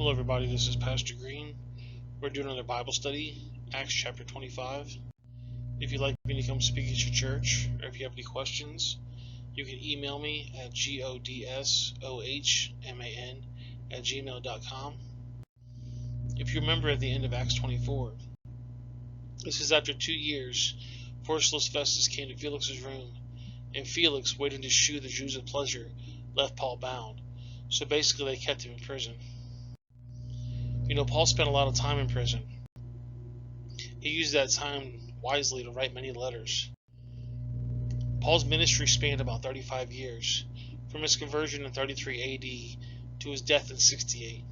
Hello everybody, this is Pastor Green. We're doing another Bible study, Acts chapter 25. If you'd like me to come speak at your church, or if you have any questions, you can email me at godsohman@gmail.com. If you remember at the end of Acts 24, this is after 2 years, Porcius Festus came to Felix's room, and Felix, waiting to shew the Jews of pleasure, left Paul bound. So basically they kept him in prison. Paul spent a lot of time in prison. He used that time wisely to write many letters. Paul's ministry spanned about 35 years, from his conversion in 33 AD to his death in 68.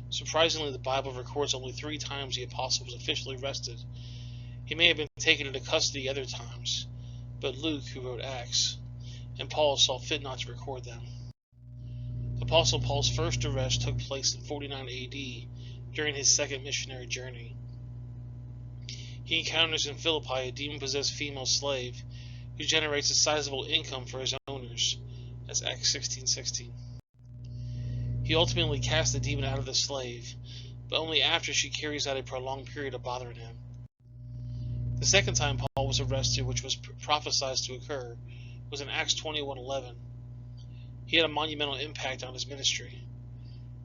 Surprisingly, the Bible records only 3 times the apostle was officially arrested. He may have been taken into custody other times, but Luke, who wrote Acts, and Paul saw fit not to record them. Apostle Paul's first arrest took place in 49 AD during his second missionary journey. He encounters in Philippi a demon-possessed female slave who generates a sizable income for his owners. That's Acts 16:16. He ultimately casts the demon out of the slave, but only after she carries out a prolonged period of bothering him. The second time Paul was arrested, which was prophesied to occur, was in Acts 21:11. He had a monumental impact on his ministry.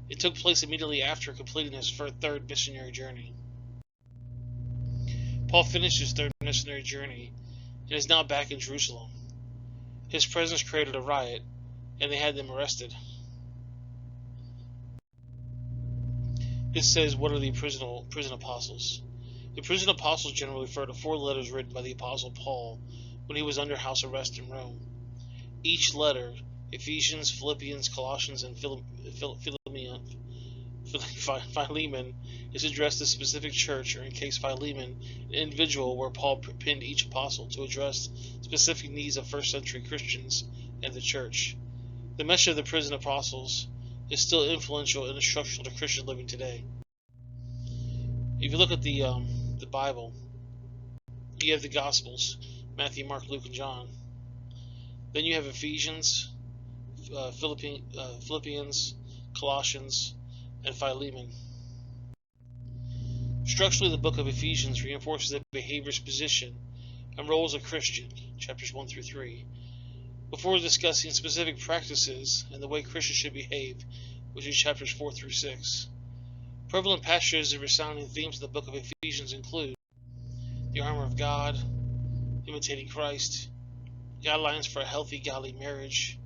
It took place immediately after completing his third missionary journey. Paul finished his third missionary journey and is now back in Jerusalem. His presence created a riot, and they had them arrested. This says, what are the prison apostles? The prison apostles generally refer to 4 letters written by the apostle Paul when he was under house arrest in Rome. Each letter, Ephesians, Philippians, Colossians, and Philemon, is addressed to a specific church, or in case Philemon, an individual, where Paul penned each apostle to address specific needs of first century Christians and the church. The message of the prison apostles is still influential and instructional to Christian living today. If you look at the Bible, you have the Gospels, Matthew, Mark, Luke, and John. Then you have Ephesians, Philippians, Colossians, and Philemon. Structurally, the book of Ephesians reinforces the behavior's position and role as a Christian, chapters 1 through 3, before discussing specific practices and the way Christians should behave, which is chapters 4 through 6. Prevalent passages and resounding themes of the book of Ephesians include the armor of God, imitating Christ, guidelines for a healthy, godly marriage,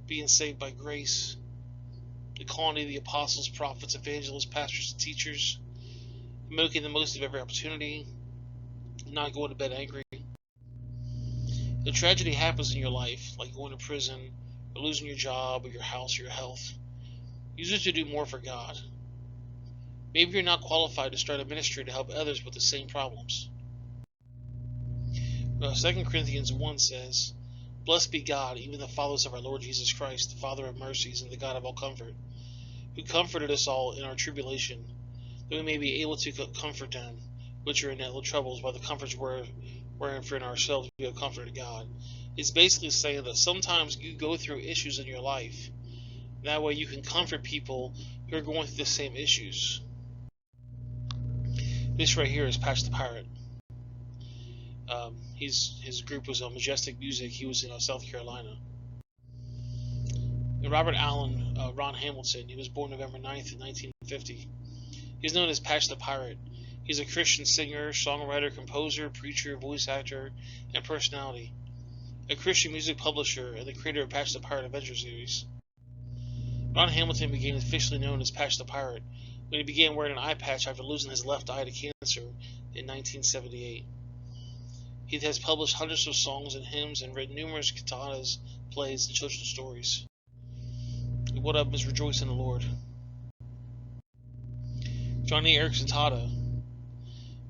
being saved by grace, the calling of the apostles, prophets, evangelists, pastors, and teachers, making the most of every opportunity, not going to bed angry. The tragedy happens in your life, like going to prison, or losing your job, or your house, or your health. Use it to do more for God. Maybe you're not qualified to start a ministry to help others with the same problems. 2 Corinthians 1 says, "Blessed be God, even the fathers of our Lord Jesus Christ, the Father of mercies and the God of all comfort, who comforted us all in our tribulation, that we may be able to comfort them which are in little troubles, by the comforts wherein for in ourselves we have comforted God." It's basically saying that sometimes you go through issues in your life. That way you can comfort people who are going through the same issues. This right here is Patch the Pirate. His group was on Majestic Music. He was in South Carolina. And Robert Allen Ron Hamilton, he was born November 9th, 1950. He's known as Patch the Pirate. He's a Christian singer, songwriter, composer, preacher, voice actor, and personality. A Christian music publisher and the creator of Patch the Pirate Adventure series. Ron Hamilton became officially known as Patch the Pirate when he began wearing an eye patch after losing his left eye to cancer in 1978. He has published hundreds of songs and hymns and written numerous cantatas, plays, and children's stories. What up is Rejoice in the Lord. Johnny Erickson Tata.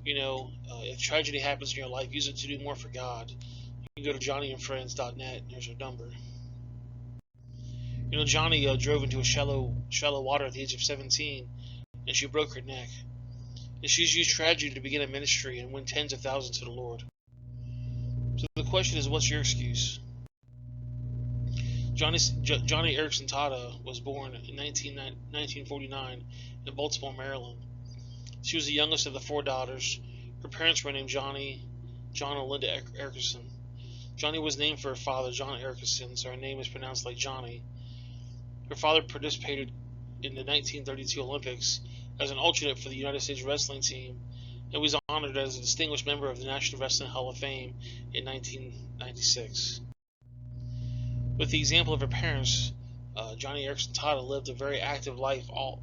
If tragedy happens in your life, use it to do more for God. You can go to johnnyandfriends.net, and there's her number. Johnny drove into a shallow water at the age of 17, and she broke her neck. And she's used tragedy to begin a ministry and win tens of thousands to the Lord. So the question is, what's your excuse? Johnny Erickson Tata was born in 1949 in Baltimore, Maryland. She was the youngest of the four daughters. Her parents were named John and Linda Erickson. Johnny was named for her father, John Erickson, so her name is pronounced like Johnny. Her father participated in the 1932 Olympics as an alternate for the United States wrestling team and was honored as a distinguished member of the National Wrestling Hall of Fame in 1996. With the example of her parents, Johnny Erickson Tata lived a very active life all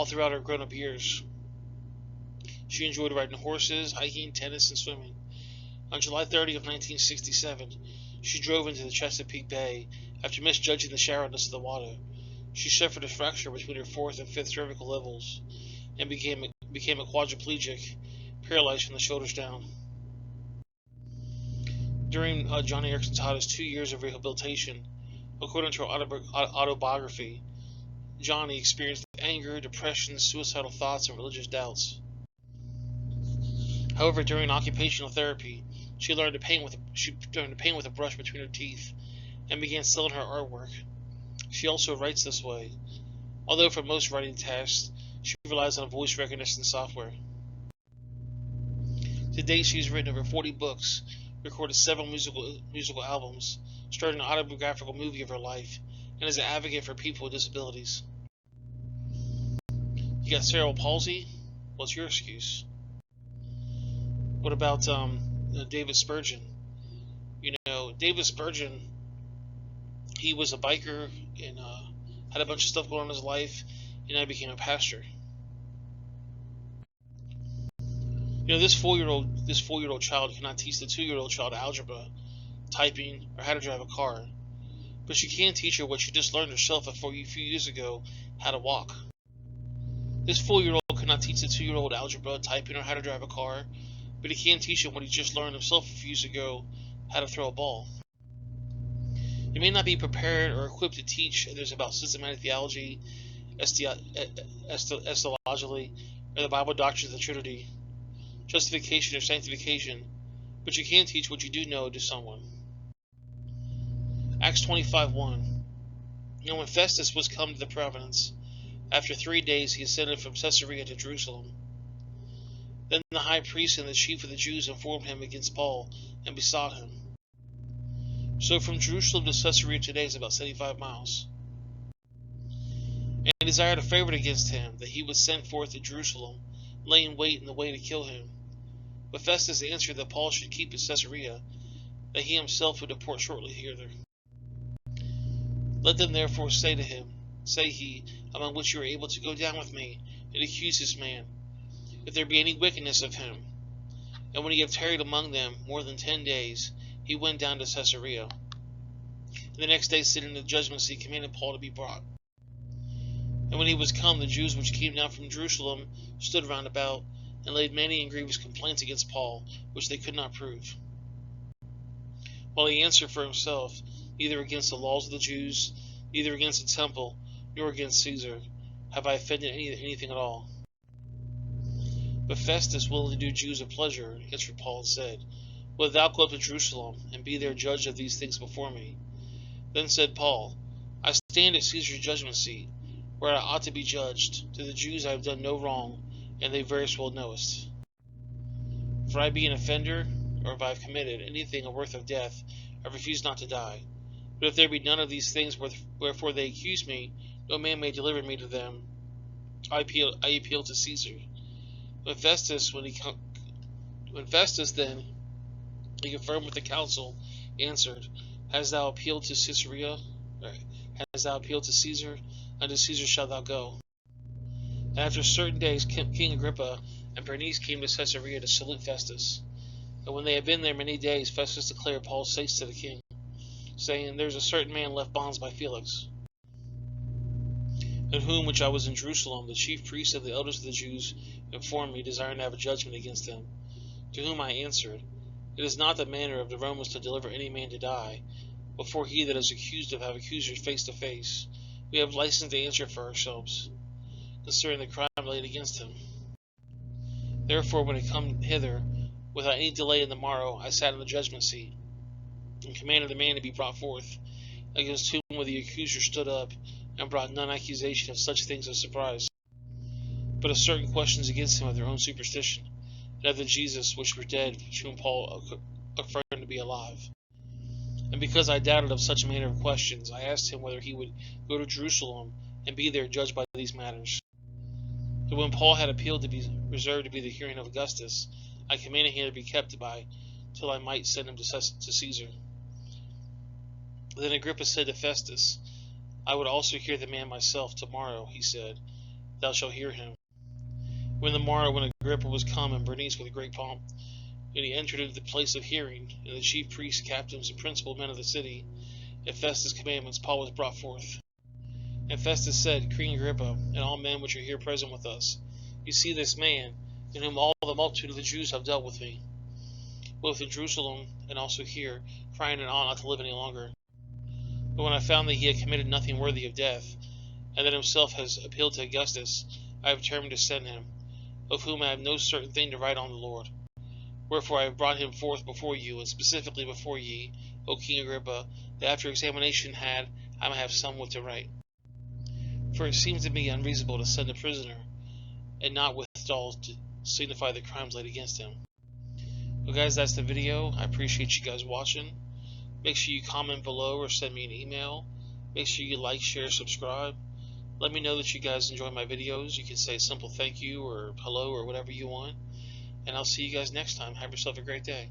throughout her grown-up years. She enjoyed riding horses, hiking, tennis, and swimming. On July 30 of 1967, she drove into the Chesapeake Bay after misjudging the shallowness of the water. She suffered a fracture between her fourth and fifth cervical levels and became a quadriplegic, paralyzed from the shoulders down. During Johnny Erickson Tata's 2 years of rehabilitation, according to her autobiography, Johnny experienced anger, depression, suicidal thoughts, and religious doubts. However, during occupational therapy, she learned to paint with a brush between her teeth and began selling her artwork. She also writes this way, although for most writing tasks, she relies on voice recognition software. To date, she has written over 40 books, recorded several musical albums, starred in an autobiographical movie of her life, and is an advocate for people with disabilities. You got cerebral palsy? What's your excuse? What about David Spurgeon? David Spurgeon, he was a biker and had a bunch of stuff going on in his life, and I became a pastor. This 4-year-old child cannot teach the 2-year-old child algebra, typing, or how to drive a car, but she can teach her what she just learned herself a few years ago, how to walk. This 4-year-old cannot teach the 2-year-old algebra, typing, or how to drive a car, but he can teach him what he just learned himself a few years ago, how to throw a ball. He may not be prepared or equipped to teach others about systematic theology, estology, or the Bible doctrines of the Trinity, justification or sanctification, but you can teach what you do know to someone. Acts 25:1. Now when Festus was come to the province, after 3 days he ascended from Caesarea to Jerusalem. Then the high priest and the chief of the Jews informed him against Paul and besought him. So from Jerusalem to Caesarea today is about 75 miles. And desired a favor against him, that he would send forth to Jerusalem, laying wait in the way to kill him. But Festus answered that Paul should keep at Caesarea, that he himself would depart shortly hither. Let them therefore say to him, say he, among which you are able to go down with me, and accuse this man, if there be any wickedness of him. And when he had tarried among them more than 10 days, he went down to Caesarea. And the next day, sitting in the judgment seat, commanded Paul to be brought. And when he was come, the Jews which came down from Jerusalem stood round about, and laid many and grievous complaints against Paul, which they could not prove. While he answered for himself, neither against the laws of the Jews, neither against the temple, nor against Caesar, have I offended anything at all. But Festus, willing to do Jews a pleasure, answered Paul and said, Wilt thou go up to Jerusalem, and be there judge of these things before me? Then said Paul, I stand at Caesar's judgment seat, where I ought to be judged. To the Jews I have done no wrong, and they very well knowest. If I be an offender, or if I have committed anything worth of death, I refuse not to die. But if there be none of these things wherefore they accuse me, no man may deliver me to them. I appeal to Caesar. When Festus then, he confirmed with the council, answered, Hast thou appealed to Caesarea? Hast thou appealed to Caesar? Unto Caesar shalt thou go. And after certain days, King Agrippa and Bernice came to Caesarea to salute Festus. And when they had been there many days, Festus declared Paul's case to the king, saying, There is a certain man left bonds by Felix, in whom which I was in Jerusalem, the chief priests and the elders of the Jews informed me, desiring to have a judgment against him. To whom I answered, It is not the manner of the Romans to deliver any man to die, before he that is accused of have accusers face to face. We have license to answer for ourselves, concerning the crime laid against him. Therefore, when he come hither, without any delay in the morrow, I sat in the judgment seat, and commanded the man to be brought forth. against whom the accuser stood up, and brought none accusation of such things as surprise, but of certain questions against him of their own superstition, and of the Jesus which were dead, which whom Paul affirmed to be alive. And because I doubted of such manner of questions, I asked him whether he would go to Jerusalem and be there judged by these matters. But when Paul had appealed to be reserved to be the hearing of Augustus, I commanded him to be kept by till I might send him to Caesar. Then Agrippa said to Festus, I would also hear the man myself tomorrow. He said, Thou shalt hear him. When the morrow, when Agrippa was come, and Bernice with great pomp, and he entered into the place of hearing, and the chief priests, captains, and principal men of the city, at Festus' commandments, Paul was brought forth. And Festus said, King Agrippa, and all men which are here present with us, you see this man, in whom all the multitude of the Jews have dealt with me, both in Jerusalem and also here, crying and ought not to live any longer. But when I found that he had committed nothing worthy of death, and that himself has appealed to Augustus, I have determined to send him, of whom I have no certain thing to write on the Lord. Wherefore I have brought him forth before you, and specifically before ye, O King Agrippa, that after examination had, I may have somewhat to write. For it seems to me unreasonable to send a prisoner, and not withal to signify the crimes laid against him. Well guys, that's the video. I appreciate you guys watching. Make sure you comment below or send me an email. Make sure you like, share, subscribe. Let me know that you guys enjoy my videos. You can say a simple thank you or hello or whatever you want. And I'll see you guys next time. Have yourself a great day.